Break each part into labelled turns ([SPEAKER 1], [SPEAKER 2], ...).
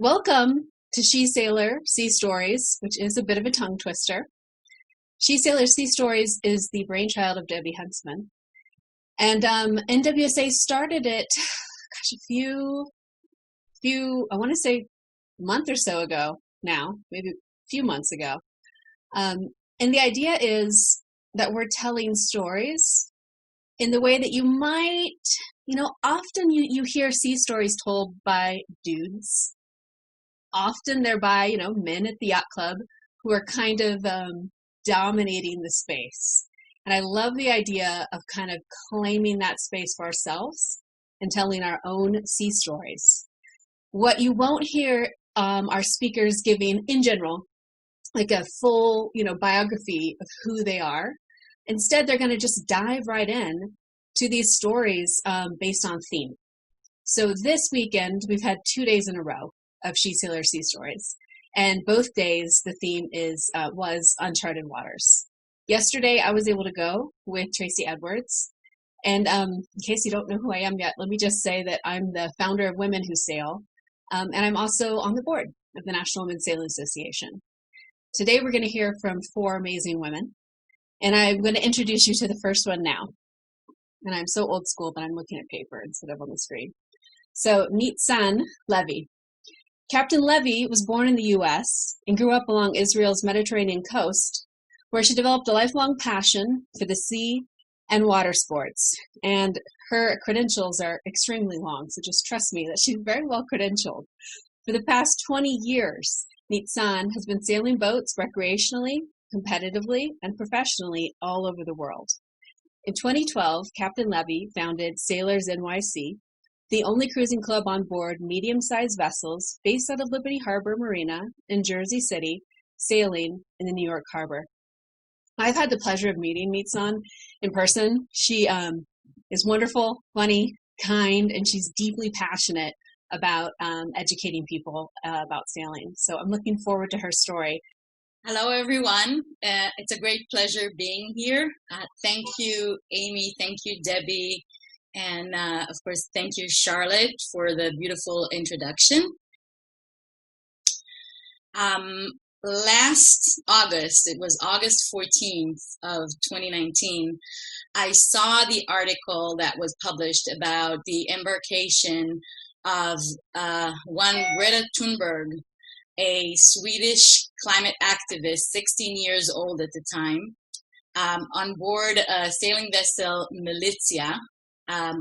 [SPEAKER 1] Welcome to She Sailor Sea Stories, which is a bit of a tongue twister. She Sailor Sea Stories is the brainchild of Debbie Huntsman. And NWSA started it, a few, I want to say month or so ago now, maybe a few months ago. And the idea is that we're telling stories in the way that you might, often you hear sea stories told by dudes. Often they're by, men at the yacht club who are kind of dominating the space. And I love the idea of kind of claiming that space for ourselves and telling our own sea stories. What you won't hear are speakers giving, in general, like a full, biography of who they are. Instead, they're going to just dive right in to these stories based on theme. So this weekend, we've had 2 days in a row of She Sailor Sea Stories. And both days, the theme was uncharted waters. Yesterday, I was able to go with Tracy Edwards. And in case you don't know who I am yet, let me just say that I'm the founder of Women Who Sail. And I'm also on the board of the National Women's Sailing Association. Today, we're going to hear from 4 amazing women. And I'm going to introduce you to the first one now. And I'm so old school, but I'm looking at paper instead of on the screen. So, Nizan Levy. Captain Levy was born in the U.S. and grew up along Israel's Mediterranean coast, where she developed a lifelong passion for the sea and water sports. And her credentials are extremely long, so just trust me that she's very well credentialed. For the past 20 years, Nizan has been sailing boats recreationally, competitively, and professionally all over the world. In 2012, Captain Levy founded Sailors NYC, the only cruising club on board medium-sized vessels based out of Liberty Harbor Marina in Jersey City, sailing in the New York Harbor. I've had the pleasure of meeting Nizan in person. She is wonderful, funny, kind, and she's deeply passionate about educating people about sailing. So I'm looking forward to her story.
[SPEAKER 2] Hello, everyone. It's a great pleasure being here. Thank you, Amy. Thank you, Debbie. And of course, thank you, Charlotte, for the beautiful introduction. Last August, it was August 14th of 2019, I saw the article that was published about the embarkation of one Greta Thunberg, a Swedish climate activist, 16 years old at the time, on board a sailing vessel, Militia,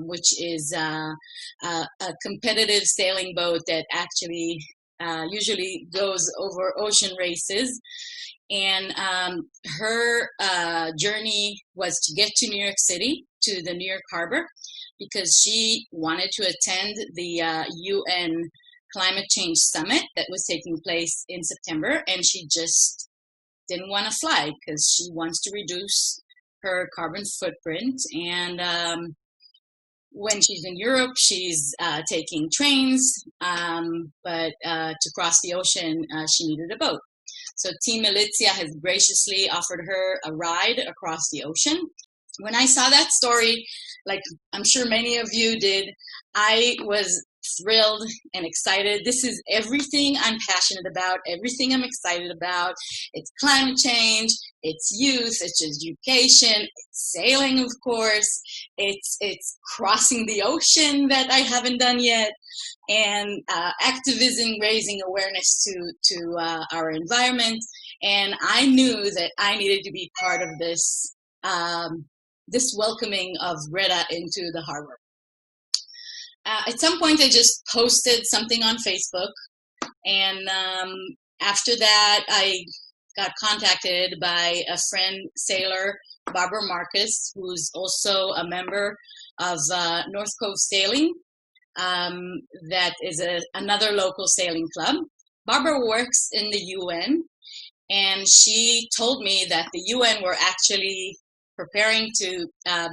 [SPEAKER 2] which is a competitive sailing boat that actually usually goes over ocean races. And her journey was to get to New York City, to the New York Harbor, because she wanted to attend the UN Climate Change Summit that was taking place in September, and she just didn't want to fly because she wants to reduce her carbon footprint. And when she's in Europe, she's taking trains, but to cross the ocean, she needed a boat. So Team Militia has graciously offered her a ride across the ocean. When I saw that story, like I'm sure many of you did, I was thrilled and excited. This is everything I'm passionate about, everything I'm excited about. It's climate change, it's youth, it's education, it's sailing, of course. It's crossing the ocean that I haven't done yet, and activism, raising awareness to our environment. And I knew that I needed to be part of this this welcoming of Greta into the harbor. At some point, I just posted something on Facebook, and after that, I got contacted by a friend, sailor, Barbara Marcus, who's also a member of North Cove Sailing, that is another local sailing club. Barbara works in the UN, and she told me that the UN were actually preparing to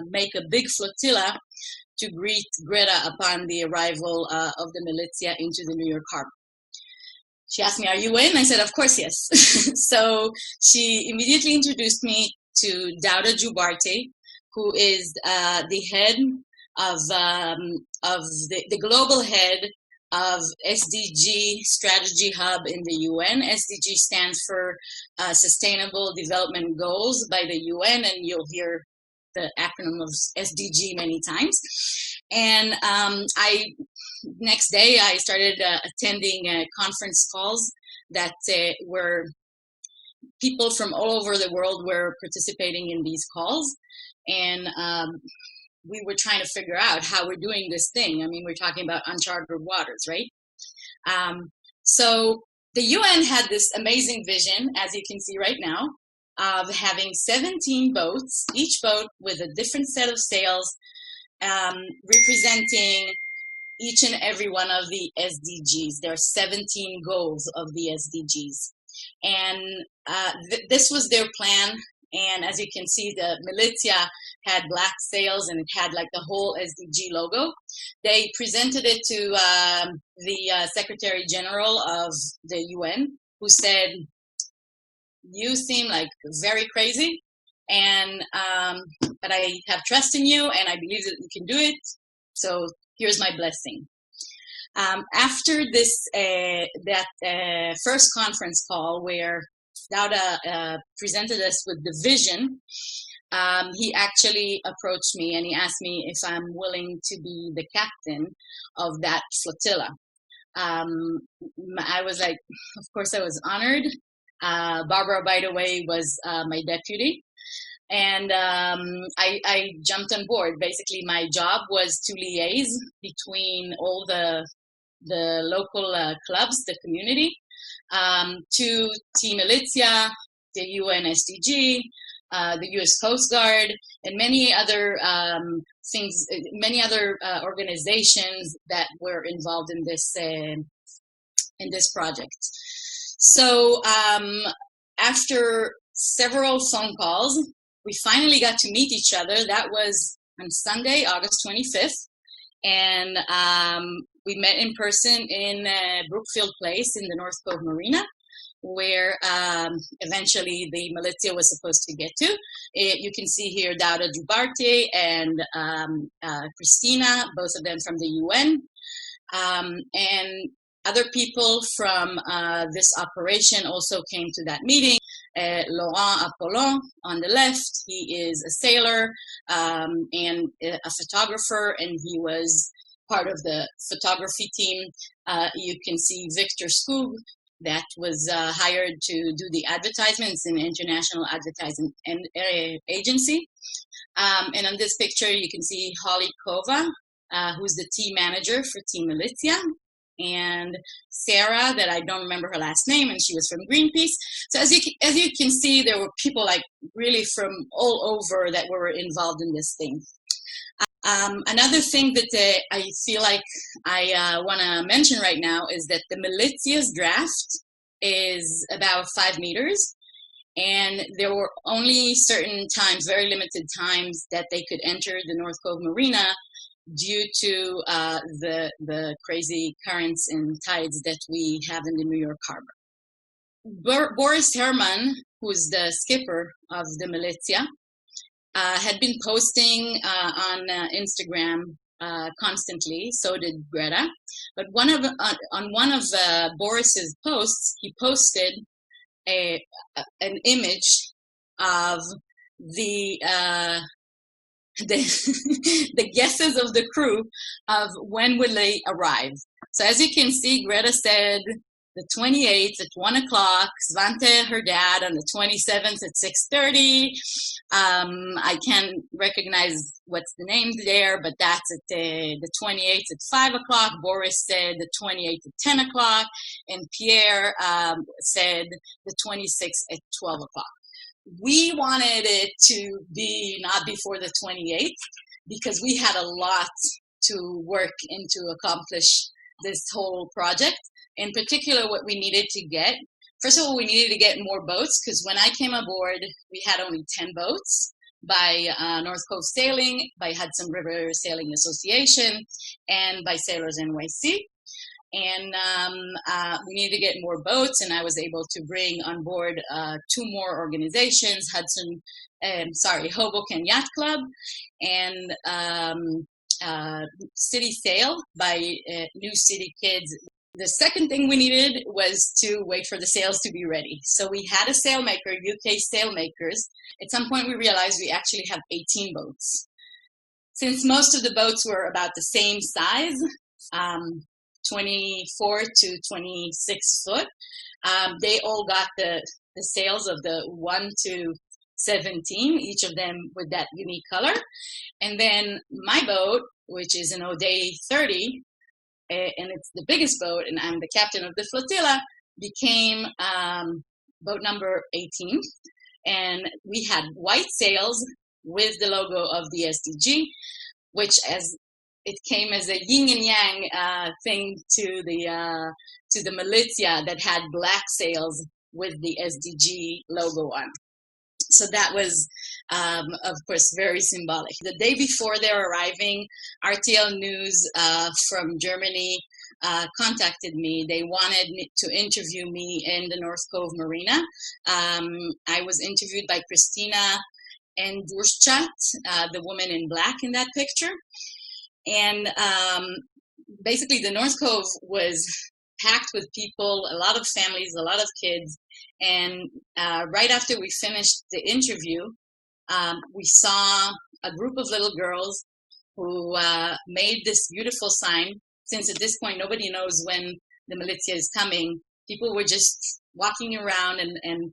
[SPEAKER 2] make a big flotilla to greet Greta upon the arrival of the Militia into the New York Harbor. She asked me, "Are you in?" I said, "Of course, yes." So she immediately introduced me to Dauda Jubarte, who is the head of the global head of SDG Strategy Hub in the UN. SDG stands for Sustainable Development Goals by the UN, and you'll hear the acronym of SDG many times. And next day I started attending conference calls that were people from all over the world were participating in these calls, and we were trying to figure out how we're doing this thing. I mean, we're talking about uncharted waters, right? So the UN had this amazing vision, as you can see right now, of having 17 boats, each boat with a different set of sails, representing each and every one of the SDGs. There are 17 goals of the SDGs. And this was their plan. And as you can see, the militia had black sails and it had like the whole SDG logo. They presented it to the Secretary General of the UN, who said, "You seem like very crazy, and but I have trust in you, and I believe that you can do it. So here's my blessing." After this, first conference call where Dauda presented us with the vision, he actually approached me and he asked me if I'm willing to be the captain of that flotilla. I was like, of course I was honored. Barbara, by the way, was my deputy. And I jumped on board. Basically, my job was to liaise between all the local clubs, the community, to Team Militia, the UN SDG, the U.S. Coast Guard, and many other things, many other organizations that were involved in this project. So after several phone calls, we finally got to meet each other. That was on Sunday, August 25th, and we met in person in Brookfield Place in the North Cove Marina, where eventually the militia was supposed to get to. You can see here Dauda Dubarte and Christina, both of them from the UN, and other people from this operation also came to that meeting. Laurent Apollon on the left, he is a sailor and a photographer, and he was part of the photography team. You can see Victor Skoog, that was hired to do the advertisements in an international advertising agency. And on this picture, you can see Holly Kova, who's the team manager for Team Militia, and Sarah, that I don't remember her last name, and she was from Greenpeace. So as you can see, there were people like really from all over that were involved in this thing. Another thing that I feel like I want to mention right now is that the militia's draft is about 5 meters, and there were only certain times, very limited times, that they could enter the North Cove Marina due to the crazy currents and tides that we have in the New York Harbor. Boris Herman, who's the skipper of the militia, had been posting on Instagram constantly. So did Greta. But on one of Boris's posts, he posted an image of the guesses of the crew of when will they arrive. So as you can see, Greta said the 28th at 1 o'clock, Svante, her dad, on the 27th at 6:30. I can't recognize what's the name there, but that's at the 28th at 5 o'clock. Boris said the 28th at 10 o'clock, and Pierre said the 26th at 12 o'clock. We wanted it to be not before the 28th because we had a lot to work in to accomplish this whole project. In particular, what we needed to get, first of all, we needed to get more boats, because when I came aboard, we had only 10 boats by North Cove Sailing, by Hudson River Sailing Association, and by Sailors NYC. And we needed to get more boats, and I was able to bring on board 2 more organizations, Hoboken Yacht Club and city sail by New City Kids. The second thing we needed was to wait for the sails to be ready. So we had a sailmaker, UK Sailmakers. At some point we realized we actually have 18 boats. Since most of the boats were about the same size, 24 to 26 foot, they all got the sails of the 1 to 17, each of them with that unique color. And then my boat, which is an O'Day 30, and it's the biggest boat, and I'm the captain of the flotilla, became boat number 18. And we had white sails with the logo of the SDG, which as it came as a yin and yang thing to the militia that had black sails with the SDG logo on. So that was, of course, very symbolic. The day before their arriving, RTL News from Germany contacted me. They wanted me to interview me in the North Cove Marina. I was interviewed by Christina and the woman in black in that picture. And basically the North Cove was packed with people, a lot of families, a lot of kids. And right after we finished the interview, we saw a group of little girls who made this beautiful sign. Since at this point nobody knows when the militia is coming, people were just walking around and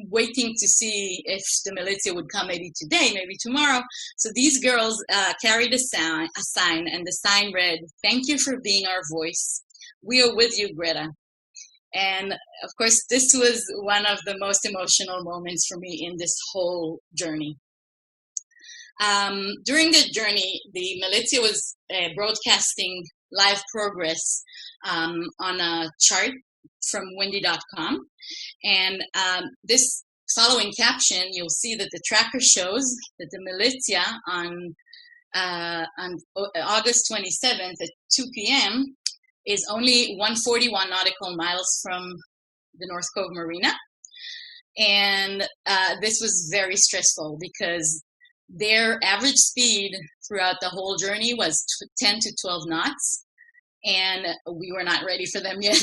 [SPEAKER 2] waiting to see if the militia would come, maybe today, maybe tomorrow. So these girls carried a sign, and the sign read, "Thank you for being our voice. We are with you, Greta." And of course, this was one of the most emotional moments for me in this whole journey. During the journey, the militia was broadcasting live progress on a chart from windy.com. And this following caption, you'll see that the tracker shows that the militia on August 27th at 2 p.m. is only 141 nautical miles from the North Cove Marina. And this was very stressful because their average speed throughout the whole journey was 10 to 12 knots. And we were not ready for them yet.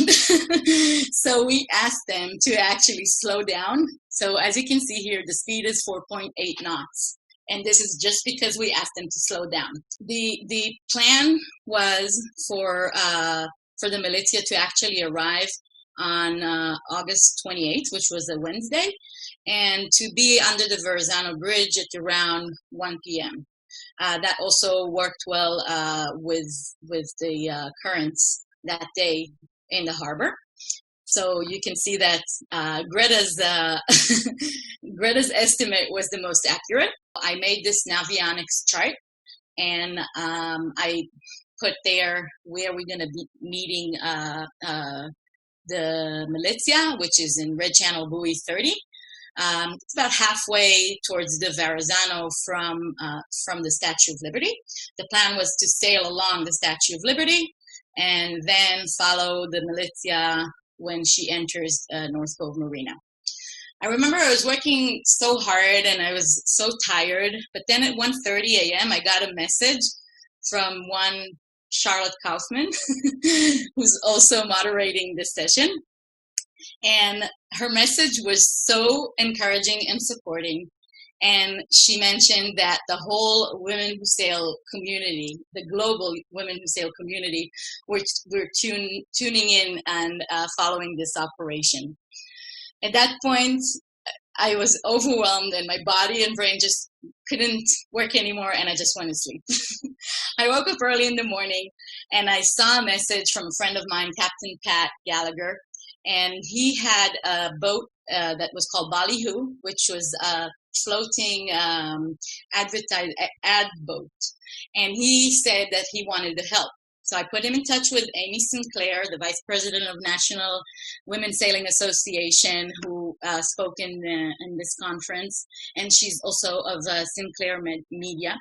[SPEAKER 2] So we asked them to actually slow down. So as you can see here, the speed is 4.8 knots. And this is just because we asked them to slow down. The plan was for the militia to actually arrive on August 28th, which was a Wednesday, and to be under the Verrazano Bridge at around 1 p.m. That also worked well with the currents that day in the harbor. So you can see that Greta's Greta's estimate was the most accurate. I made this Navionics chart, and I put there where we're going to be meeting the militia, which is in Red Channel Buoy 30. It's about halfway towards the Verrazano from the Statue of Liberty. The plan was to sail along the Statue of Liberty and then follow the militia when she enters North Cove Marina. I remember I was working so hard and I was so tired, but then at 1:30 a.m. I got a message from one Charlotte Kaufman, who's also moderating this session. And her message was so encouraging and supporting. And she mentioned that the whole Women Who Sail community, the global Women Who Sail community, were tuning in and following this operation. At that point, I was overwhelmed and my body and brain just couldn't work anymore and I just went to sleep. I woke up early in the morning and I saw a message from a friend of mine, Captain Pat Gallagher, and he had a boat that was called Ballyhoo, which was a floating ad boat. And he said that he wanted to help. So I put him in touch with Amy Sinclair, the Vice President of National Women Sailing Association, who spoke in this conference. And she's also of Sinclair Media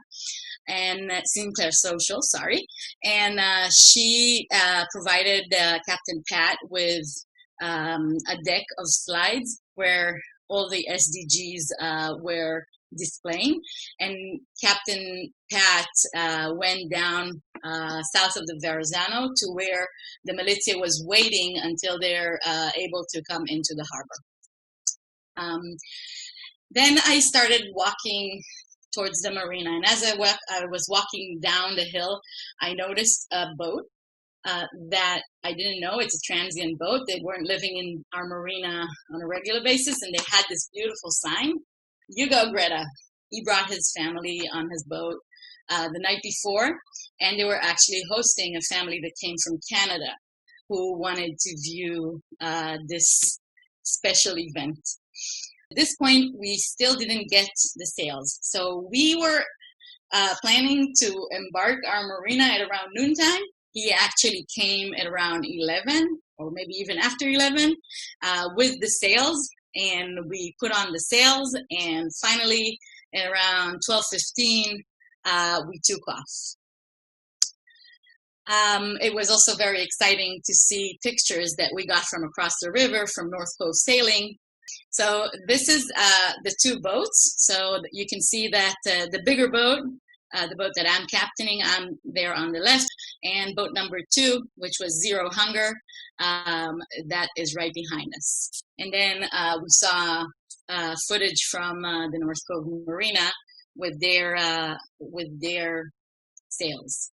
[SPEAKER 2] and Sinclair Social, sorry. And she provided Captain Pat with a deck of slides where all the SDGs were displaying. And Captain Pat went down south of the Verrazano to where the militia was waiting until they're able to come into the harbor. Then I started walking towards the marina, and as I was walking down the hill, I noticed a boat that I didn't know. It's a transient boat. They weren't living in our marina on a regular basis, and they had this beautiful sign. You go, Greta. He brought his family on his boat the night before, and they were actually hosting a family that came from Canada who wanted to view this special event. At this point, we still didn't get the sails. So we were planning to embark our marina at around noontime. He actually came at around 11, or maybe even after 11, with the sails, and we put on the sails, and finally at around 12:15, we took off. It was also very exciting to see pictures that we got from across the river from North Coast Sailing. So this is the two boats. So you can see that the bigger boat, the boat that I'm captaining, I'm there on the left, and boat number 2, which was Zero Hunger, that is right behind us. And then we saw footage from the North Cove Marina with their sails.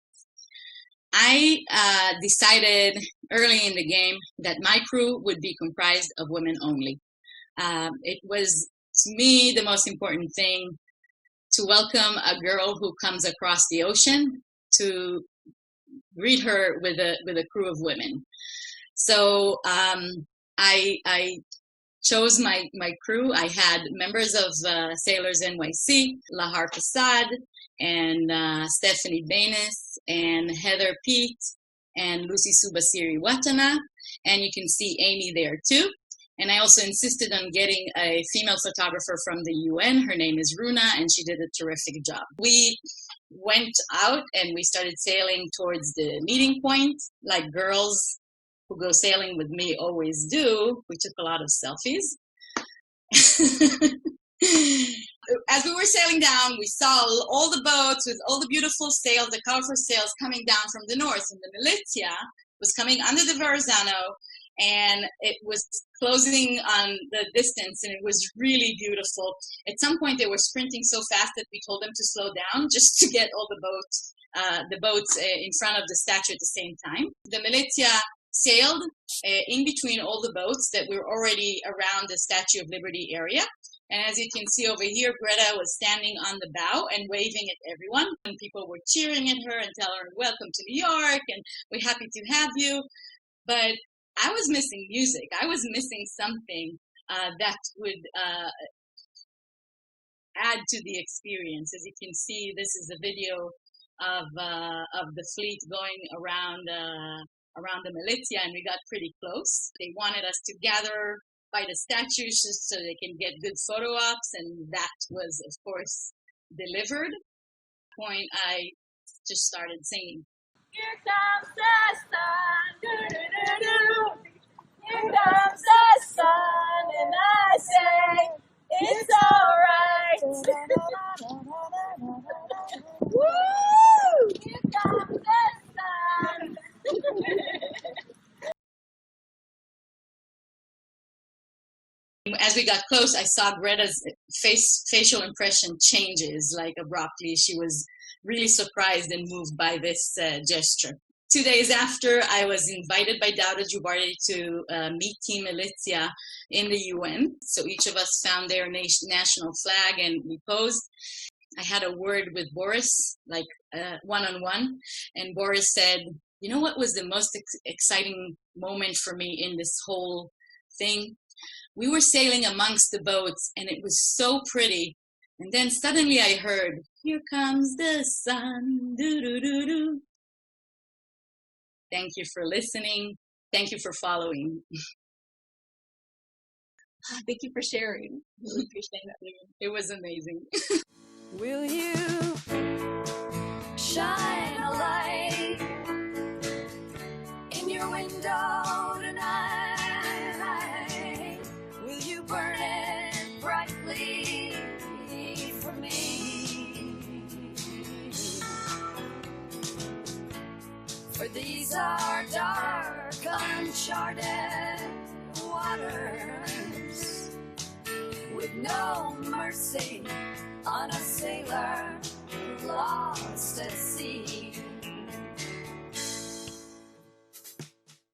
[SPEAKER 2] I decided early in the game that my crew would be comprised of women only. It was, to me, the most important thing to welcome a girl who comes across the ocean, to greet her with a crew of women. So I chose my crew. I had members of Sailors NYC, Lahar Prasad, and Stephanie Baines, and Heather Pete, and Lucy Subasiri Watana, and you can see Amy there too. And I also insisted on getting a female photographer from the UN. Her name is Runa, and she did a terrific job. We went out and we started sailing towards the meeting point, like girls who go sailing with me always do. We took a lot of selfies. As we were sailing down, we saw all the boats with all the beautiful sails, the colorful sails coming down from the north. And the militia was coming under the Verrazano, and it was closing on the distance, and it was really beautiful. At some point, they were sprinting so fast that we told them to slow down just to get all the boats in front of the statue at the same time. The militia sailed in between all the boats that were already around the Statue of Liberty area. And as you can see over here, Greta was standing on the bow and waving at everyone. And people were cheering at her and telling her, "Welcome to New York, and we're happy to have you." But I was missing music. I was missing something that would add to the experience. As you can see, this is a video of the fleet going around the militia, and we got pretty close. They wanted us to gather by the statues just so they can get good photo ops, and that was, of course, delivered. At that point, I just started singing.
[SPEAKER 3] Here comes the sun, doo-doo-doo-doo. Here comes the sun, and I say, it's all right. Woo! Here comes the sun.
[SPEAKER 2] As we got close, I saw Greta's facial impression changes, like abruptly. She was really surprised and moved by this gesture. 2 days after, I was invited by Dauda Jubardi to meet Team Militia in the UN. So each of us found their national flag and we posed. I had a word with Boris, like one-on-one, and Boris said, "You know what was the most exciting moment for me in this whole thing? We were sailing amongst the boats, and it was so pretty. And then suddenly I heard, 'Here comes the sun, doo-doo-doo-doo.'" Thank you for listening. Thank you for following.
[SPEAKER 1] Thank you for sharing. Really appreciate that.
[SPEAKER 2] It was amazing.
[SPEAKER 3] Will you shine a light in your window tonight? Will you burn it These are dark, uncharted waters, with no mercy on a sailor lost at sea.